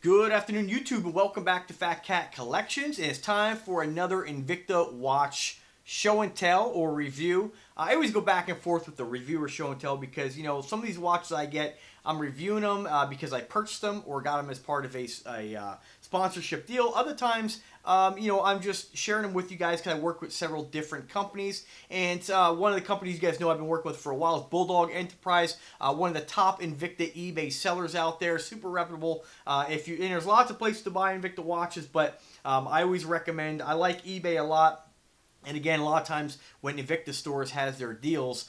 Good afternoon, YouTube, and welcome back to Fat Cat Collections. And it's time for another Invicta watch show and tell or review. I always go back and forth with the review or show and tell because, you know, some of these watches I get, I'm reviewing them because I purchased them or got them as part of a sponsorship deal. Other times, you know, I'm just sharing them with you guys because I work with several different companies. And one of the companies you guys know I've been working with for a while is Bulldog Enterprise, one of the top Invicta eBay sellers out there, super reputable. And there's lots of places to buy Invicta watches, but I always recommend, I like eBay a lot. And again, a lot of times when Invicta stores has their deals,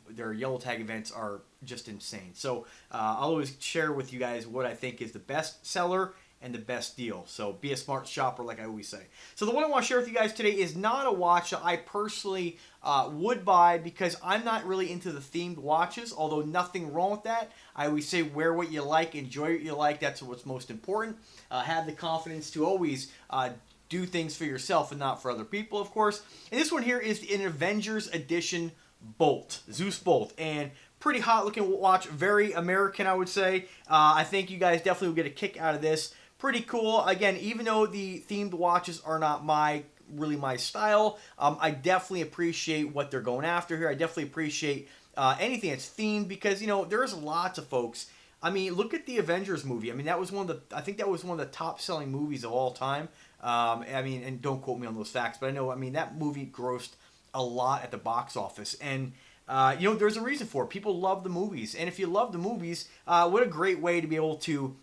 their yellow tag events are just insane. So I'll always share with you guys what I think is the best seller and the best deal. So be a smart shopper, like I always say. So the one I want to share with you guys today is not a watch that I personally would buy because I'm not really into the themed watches, although nothing wrong with that. I always say wear what you like, enjoy what you like. That's what's most important. Have the confidence to always do things for yourself and not for other people, of course. And this one here is an Avengers edition Bolt, Zeus Bolt, and pretty hot looking watch, very American, I would say. I think you guys definitely will get a kick out of this. Pretty cool. Again, even though the themed watches are not really my style, I definitely appreciate what they're going after here. I definitely appreciate anything that's themed because, you know, there's lots of folks. I mean, look at the Avengers movie. I mean, that was I think that was one of the top selling movies of all time. I mean, and don't quote me on those facts, but I know, I mean, that movie grossed a lot at the box office. And, you know, there's a reason for it. People love the movies. And if you love the movies, what a great way to be able to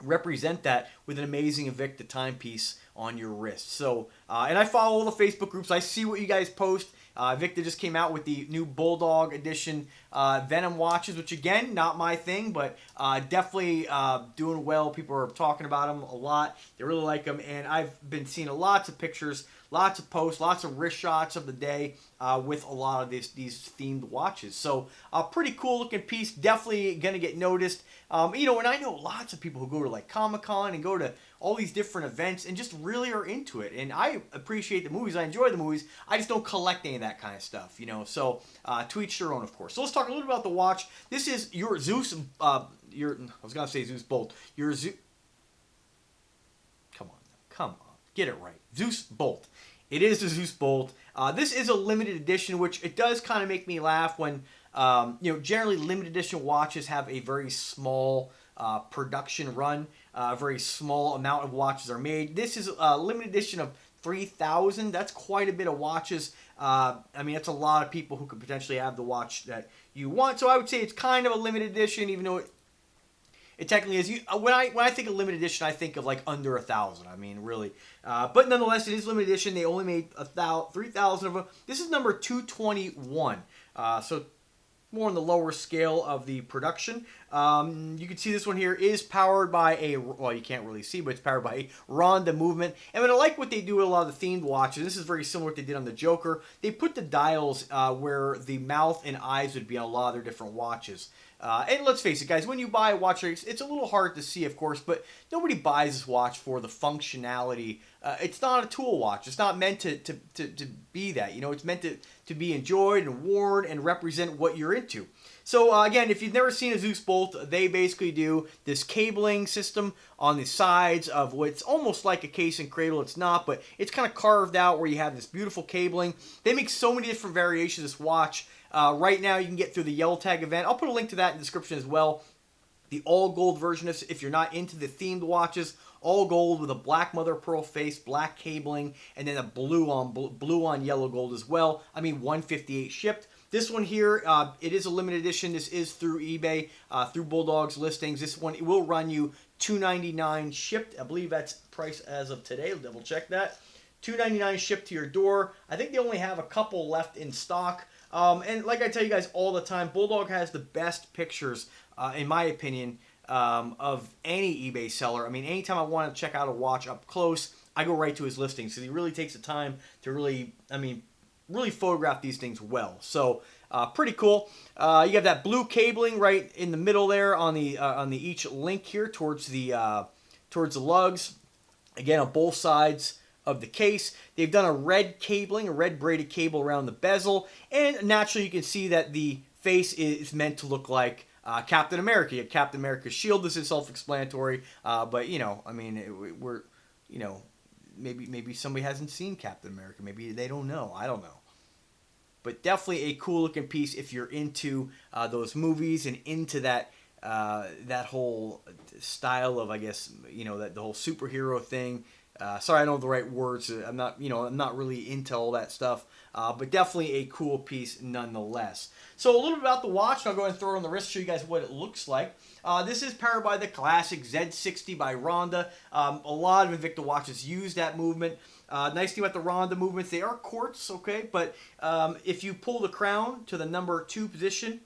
represent that with an amazing Invicta timepiece on your wrist. So, and I follow all the Facebook groups. I see what you guys post. Invicta just came out with the new Bulldog Edition Venom watches, which again, not my thing, but definitely doing well. People are talking about them a lot. They really like them, and I've been seeing lots of pictures, lots of posts, lots of wrist shots of the day with a lot of these themed watches. So, pretty cool looking piece. Definitely gonna get noticed. You know, and I know lots of people who go to like Comic-Con and go to all these different events and just really are into it. And I appreciate the movies. I enjoy the movies. I just don't collect any of that kind of stuff, you know. So to each their own, of course. So let's talk a little bit about the watch. This is your Zeus, I was going to say Zeus Bolt. Your Zeus, come on, get it right. Zeus Bolt. It is the Zeus Bolt. This is a limited edition, which it does kind of make me laugh when, you know, generally limited edition watches have a very small production run. A very small amount of watches are made. This is a limited edition of 3,000. That's quite a bit of watches. I mean, that's a lot of people who could potentially have the watch that you want. So I would say it's kind of a limited edition, even though it technically is. When I think of limited edition, I think of like under 1,000. I mean, really. But nonetheless, it is limited edition. They only made 3,000 of them. This is number 221. So more on the lower scale of the production. You can see this one here is powered by well, you can't really see, but it's powered by a Ronda movement. And I like what they do with a lot of the themed watches. This is very similar to what they did on the Joker. They put the dials where the mouth and eyes would be on a lot of their different watches. And let's face it, guys, when you buy a watch, it's a little hard to see, of course, but nobody buys this watch for the functionality. It's not a tool watch. It's not meant to be that. You know, it's meant to be enjoyed and worn and represent what you're into. So, again, if you've never seen a Zeus Bolt, they basically do this cabling system on the sides of what's almost like a case and cradle. It's not, but it's kind of carved out where you have this beautiful cabling. They make so many different variations of this watch. Right now, you can get through the yellow tag event. I'll put a link to that in the description as well. The all gold version, if you're not into the themed watches, all gold with a black mother of pearl face, black cabling, and then a blue on yellow gold as well. I mean, 158 shipped. This one here, it is a limited edition. This is through eBay, through Bulldog's listings. This one, it will run you $299 shipped. I believe that's price as of today. I'll double check that. $299 shipped to your door. I think they only have a couple left in stock. And like I tell you guys all the time, Bulldog has the best pictures, in my opinion, of any eBay seller. I mean, anytime I want to check out a watch up close, I go right to his listings. So he really takes the time to really photograph these things well. So pretty cool. You have that blue cabling right in the middle there on the each link here towards the lugs. Again, on both sides of the case. They've done a red cabling, a red braided cable around the bezel, and naturally you can see that the face is meant to look like Captain America. You have Captain America's shield. This is self-explanatory, but you know, I mean, we're, you know, maybe somebody hasn't seen Captain America. Maybe they don't know. I don't know. But definitely a cool looking piece if you're into those movies and into that that whole style of, I guess, you know, that the whole superhero thing. Sorry, I don't know the right words. I'm not, you know, I'm not really into all that stuff. But definitely a cool piece nonetheless. So a little bit about the watch. I'll go ahead and throw it on the wrist, show you guys what it looks like. This is powered by the classic Z60 by Ronda. A lot of Invicta watches use that movement. Nice thing about the Ronda movements, they are quartz, okay? But if you pull the crown to the number 2 position,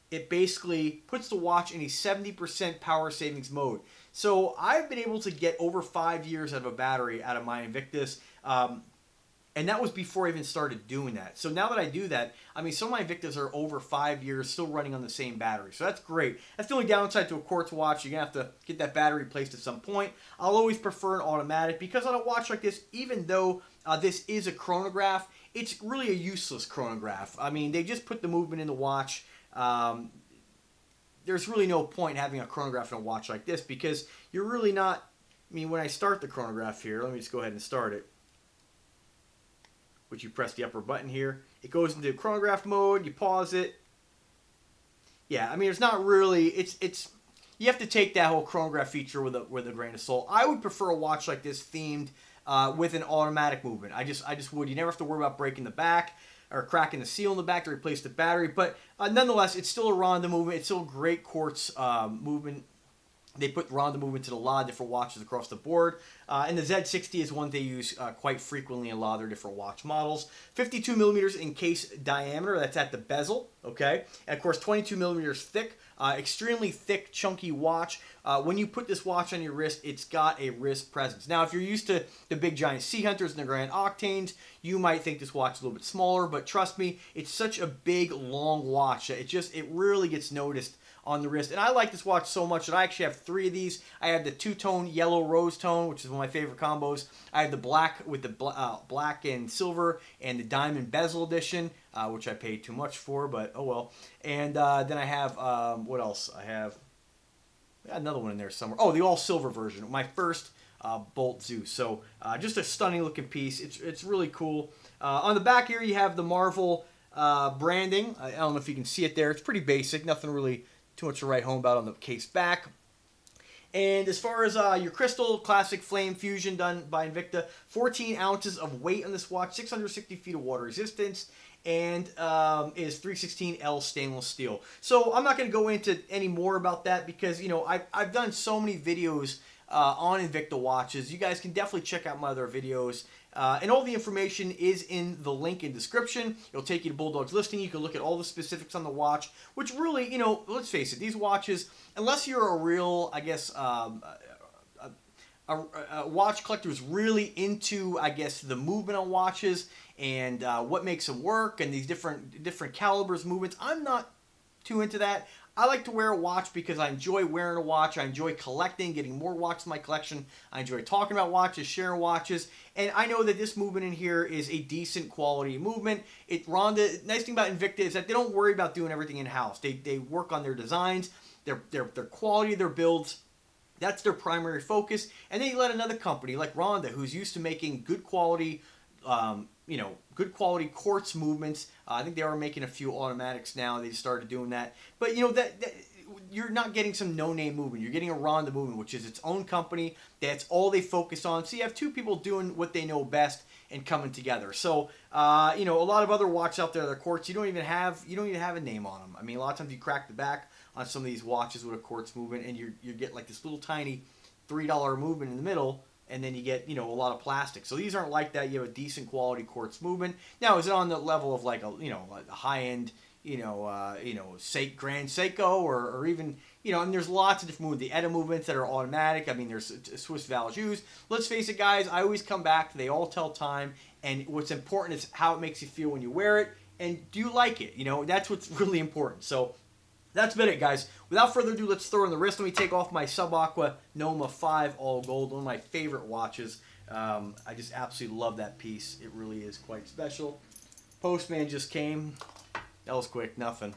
it basically puts the watch in a 70% power savings mode. So I've been able to get over 5 years out of a battery out of my Invictus. And that was before I even started doing that. So now that I do that, I mean, some of my Invictas are over 5 years still running on the same battery. So that's great. That's the only downside to a quartz watch. You're going to have to get that battery replaced at some point. I'll always prefer an automatic because on a watch like this, even though this is a chronograph, it's really a useless chronograph. I mean, they just put the movement in the watch. There's really no point in having a chronograph in a watch like this because you're really not... I mean, when I start the chronograph here, let me just go ahead and start it. Which you press the upper button here. It goes into chronograph mode. You pause it. Yeah, I mean, it's not really... It's you have to take that whole chronograph feature with a grain of salt. I would prefer a watch like this themed with an automatic movement. I just would. You never have to worry about breaking the back or cracking the seal in the back to replace the battery. But nonetheless, it's still a Ronda movement. It's still a great quartz movement. They put Ronda movements in a lot of different watches across the board. And the Z60 is one they use quite frequently in a lot of their different watch models. 52 millimeters in case diameter. That's at the bezel. Okay. And of course, 22 millimeters thick. Extremely thick, chunky watch. When you put this watch on your wrist, it's got a wrist presence. Now, if you're used to the big giant Sea Hunters and the Grand Octanes, you might think this watch is a little bit smaller. But trust me, it's such a big, long watch. It really gets noticed on the wrist. And I like this watch so much that I actually have 3 of these. I have the two-tone yellow rose tone, which is one of my favorite combos. I have the black with the black and silver and the diamond bezel edition, which I paid too much for, but oh well. And then I have, what else? I have another one in there somewhere. Oh, the all-silver version. My first Bolt Zeus. So just a stunning looking piece. It's really cool. On the back here, you have the Marvel branding. I don't know if you can see it there. It's pretty basic. Nothing really too much to write home about on the case back. And as far as your crystal, classic flame fusion done by Invicta, 14 ounces of weight on this watch, 660 feet of water resistance, and is 316L stainless steel. So I'm not going to go into any more about that because, you know, I've done so many videos on Invicta watches. You guys can definitely check out my other videos. And all the information is in the link in description. It'll take you to Bulldog's listing. You can look at all the specifics on the watch, which really, you know, let's face it, these watches, unless you're a real, I guess, a watch collector who's really into, I guess, the movement on watches and what makes them work and these different calibers, movements. I'm not too into that. I like to wear a watch because I enjoy wearing a watch. I enjoy collecting, getting more watches in my collection. I enjoy talking about watches, sharing watches. And I know that this movement in here is a decent quality movement. Ronda, nice thing about Invicta is that they don't worry about doing everything in-house. They work on their designs, their quality of their builds. That's their primary focus. And they let another company like Ronda, who's used to making good quality good quality quartz movements. I think they are making a few automatics now. They started doing that. But, you know, that you're not getting some no-name movement. You're getting a Ronda movement, which is its own company. That's all they focus on. So you have 2 people doing what they know best and coming together. So, you know, a lot of other watches out there that are quartz, you don't even have a name on them. I mean, a lot of times you crack the back on some of these watches with a quartz movement, and you get like this little tiny $3 movement in the middle, and then you get, you know, a lot of plastic. So these aren't like that. You have a decent quality quartz movement. Now, is it on the level of like a high-end, Grand Seiko or even, you know, and there's lots of different movements. The ETA movements that are automatic. I mean, there's Swiss Valjoux. Let's face it, guys. I always come back. They all tell time. And what's important is how it makes you feel when you wear it. And do you like it? You know, that's what's really important. So that's been it, guys. Without further ado, let's throw in the wrist. Let me take off my Sub-Aqua Noma 5 all gold, one of my favorite watches. I just absolutely love that piece. It really is quite special. Postman just came. That was quick, nothing.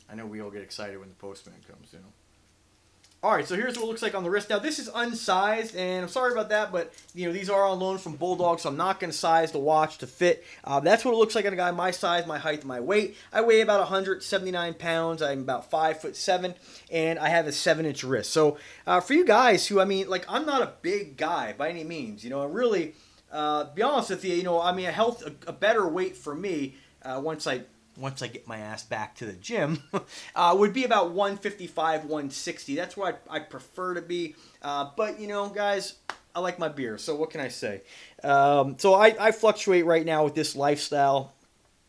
I know we all get excited when the postman comes, you know. All right, so here's what it looks like on the wrist. Now, this is unsized, and I'm sorry about that, but, you know, these are on loan from Bulldog, so I'm not going to size the watch to fit. That's what it looks like on a guy my size, my height, my weight. I weigh about 179 pounds. I'm about 5'7", and I have a 7-inch wrist. So, for you guys who, I mean, like, I'm not a big guy by any means, you know, and really, be honest with you, you know, I mean, a better weight for me, once I get my ass back to the gym, would be about 155, 160. That's where I prefer to be. But, you know, guys, I like my beer, so what can I say? So I fluctuate right now with this lifestyle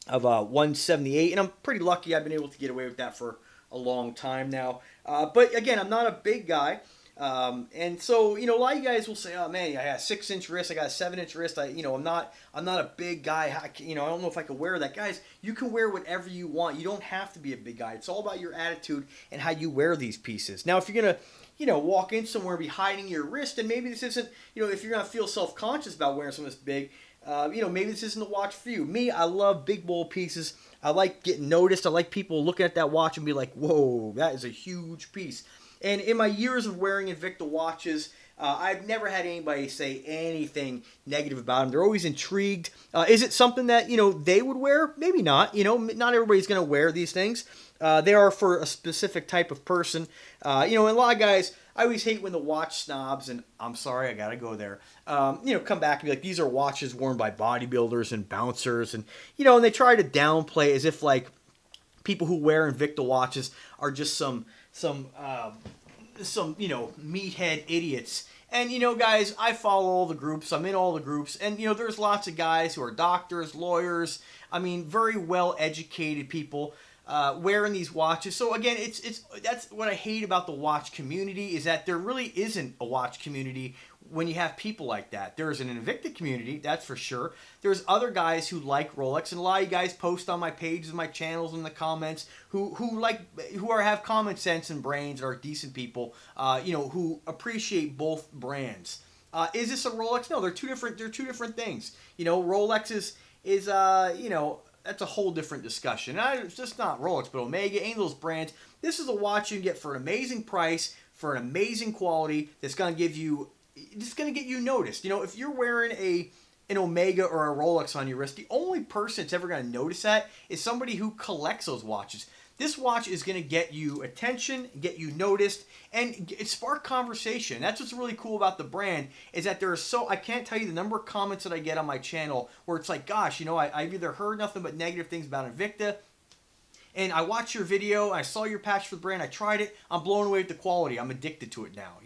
of 178, and I'm pretty lucky I've been able to get away with that for a long time now. But, again, I'm not a big guy. And so, you know, a lot of you guys will say, oh man, I got a 6-inch wrist, I got a 7-inch wrist, I'm not a big guy, I don't know if I can wear that. Guys, you can wear whatever you want. You don't have to be a big guy. It's all about your attitude and how you wear these pieces. Now, if you're going to, walk in somewhere and be hiding your wrist, and maybe this isn't, if you're going to feel self-conscious about wearing something this big, maybe this isn't the watch for you. Me, I love big, bold pieces. I like getting noticed. I like people looking at that watch and be like, whoa, that is a huge piece. And in my years of wearing Invicta watches, I've never had anybody say anything negative about them. They're always intrigued. Is it something that, they would wear? Maybe not. Not everybody's going to wear these things. They are for a specific type of person. And a lot of guys, I always hate when the watch snobs, and I'm sorry, I got to go there, come back and be like, these are watches worn by bodybuilders and bouncers. And, and they try to downplay as if, like, people who wear Invicta watches are just some meathead idiots. And, guys, I follow all the groups. I'm in all the groups. And, there's lots of guys who are doctors, lawyers, very well-educated people wearing these watches. So, again, that's what I hate about the watch community, is that there really isn't a watch community when you have people like that. There's an Invicta community, that's for sure. There's other guys who like Rolex, and a lot of you guys post on my pages, my channels, in the comments who have common sense and brains, and are decent people, who appreciate both brands. Is this a Rolex? No, they're two different things. Rolex is that's a whole different discussion. It's just not Rolex, but Omega, any of those brands. This is a watch you can get for an amazing price, for an amazing quality, that's going to give you. It's going to get you noticed. If you're wearing an Omega or a Rolex on your wrist, the only person that's ever going to notice that is somebody who collects those watches. This watch is going to get you attention, get you noticed, and it spark conversation. That's what's really cool about the brand, is that I can't tell you the number of comments that I get on my channel where it's like, gosh, I've either heard nothing but negative things about Invicta, and I watched your video, I saw your patch for the brand, I tried it, I'm blown away with the quality, I'm addicted to it now,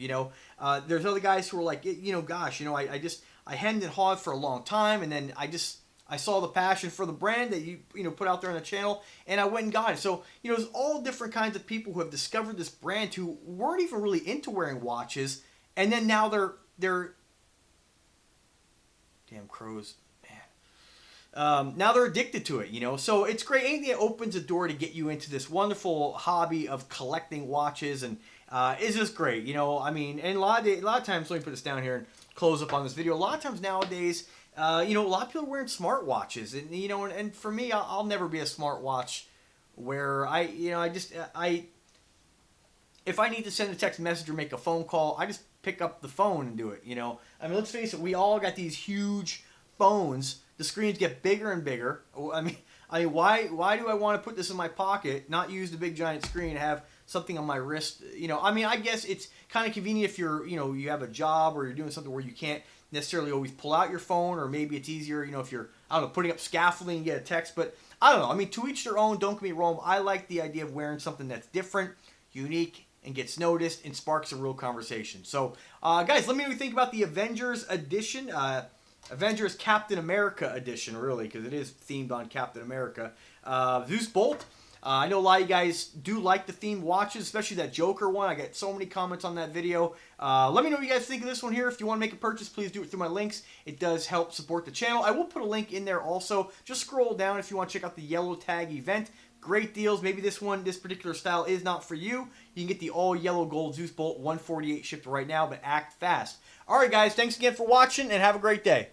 There's other guys who are like, gosh, I hemmed and hawed for a long time, and then I saw the passion for the brand that you put out there on the channel, and I went and got it. So, there's all different kinds of people who have discovered this brand who weren't even really into wearing watches, and then now they're damn crows. Now they're addicted to it, So it's great. Anything that opens a door to get you into this wonderful hobby of collecting watches, and is just great, And a lot of times, let me put this down here and close up on this video. A lot of times nowadays, a lot of people are wearing smart watches, and and for me, I'll never be a smart watch where if I need to send a text message or make a phone call, I just pick up the phone and do it. Let's face it, we all got these huge phones. The screens get bigger and bigger. Why do I want to put this in my pocket, not use the big giant screen, have something on my wrist? I guess it's kind of convenient if you're, you have a job or you're doing something where you can't necessarily always pull out your phone, or maybe it's easier, if you're, putting up scaffolding and get a text. But I don't know. To each their own. Don't get me wrong. I like the idea of wearing something that's different, unique, and gets noticed and sparks a real conversation. So, guys, let me know what you think about the Avengers edition. Avengers Captain America edition, really, because it is themed on Captain America. Zeus Bolt. I know a lot of you guys do like the themed watches, especially that Joker one. I get so many comments on that video. Let me know what you guys think of this one here. If you want to make a purchase, please do it through my links. It does help support the channel. I will put a link in there also. Just scroll down if you want to check out the yellow tag event. Great deals. Maybe this particular style is not for you. You can get the all yellow gold Zeus Bolt 148 shipped right now, but act fast. All right, guys. Thanks again for watching, and have a great day.